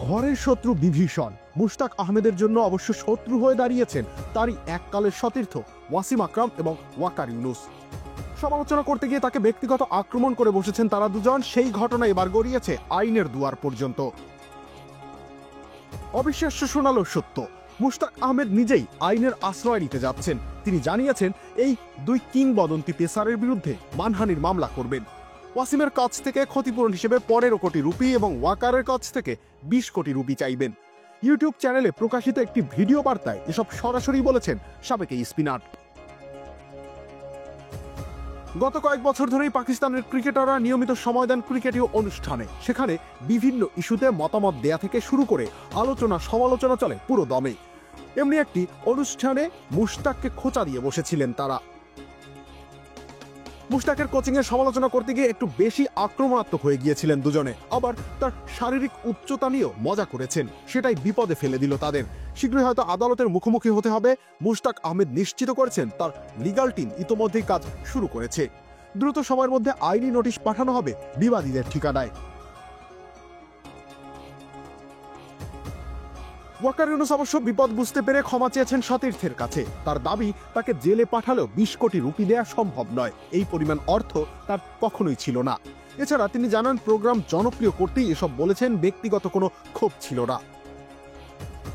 ঘরের শত্রু বিভীষণ মুশতাক আহমেদের জন্য অবশ্য শত্রু হয়ে দাঁড়িয়েছেন তারই এককালের সতীর্থ ওয়াসিম আকরাম এবং ওয়াকার ইউনুস। সমালোচনা করতে গিয়ে তাকে ব্যক্তিগত আক্রমণ করে বসেছেন তারা দুজন। সেই ঘটনা এবার গড়িয়েছে আইনের দুয়ার পর্যন্ত। অবিশ্বাস্য শোনালো সত্য, মুশতাক আহমেদ নিজেই আইনের আশ্রয় নিতে যাচ্ছেন। তিনি জানিয়েছেন এই দুই কিংবদন্তি পেসারের বিরুদ্ধে মানহানির মামলা করবেন। ওয়াসিমের কাছ থেকে ক্ষতিপূরণ হিসেবে 15 কোটি রুপি এবং ওয়াকারের কাছ থেকে 20 কোটি রুপি চাইবেন। ইউটিউব চ্যানেলে প্রকাশিত একটি ভিডিও বার্তায় এসব সরাসরি বলেছেন সাবেক এই স্পিনার। গত কয়েক বছর ধরেই পাকিস্তানের ক্রিকেটাররা নিয়মিত সময় দেন ক্রিকেটীয় অনুষ্ঠানে। সেখানে বিভিন্ন ইস্যুতে মতামত দেয়া থেকে শুরু করে আলোচনা সমালোচনা চলে পুরো দমে। এমনি একটি অনুষ্ঠানে মুশতাককে খোঁচা দিয়ে বসেছিলেন তারা। মুশতাকের কোচিংয়ের সমালোচনা করতে গিয়ে একটু বেশি আক্রমণাত্মক হয়ে গিয়েছিলেন দুজনে। আবার তার শারীরিক উচ্চতা নিয়েও মজা করেছেন, সেটাই বিপদে ফেলে দিল তাদের। শীঘ্রই হয়তো আদালতের মুখোমুখি হতে হবে। মুশতাক আহমেদ নিশ্চিত করেছেন তার লিগ্যাল টিম ইতোমধ্যেই কাজ শুরু করেছে। দ্রুত সময়ের মধ্যে আইনি নোটিশ পাঠানো হবে বিবাদীদের ঠিকানায়। ওয়াকার ইউনুস অবশ্য বিপদ বুঝতে পেরে ক্ষমা চেয়েছেন সতীর্থের কাছে। তার দাবি, তাকে জেলে পাঠালেও 20 কোটি রুপি দেয়া সম্ভব নয়। এই পরিমাণ অর্থ তার কখনোই ছিল না। এছাড়া তিনি জানান, প্রোগ্রাম জনপ্রিয় করতেই এসব বলেছেন, ব্যক্তিগত কোনো ক্ষোভ ছিল না।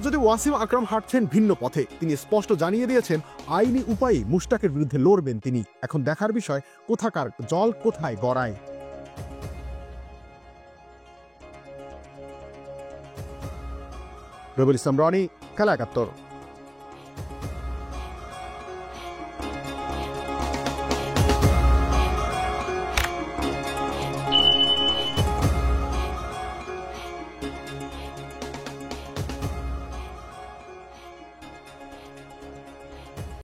যদি ওয়াসিম আকরাম হাঁটছেন ভিন্ন পথে, তিনি স্পষ্ট জানিয়ে দিয়েছেন আইনি উপায়ে মুশতাকের বিরুদ্ধে লড়বেন তিনি। এখন দেখার বিষয় কোথাকার জল কোথায় গড়ায়। রবিউল ইসলাম রনি, খেলা ৭১।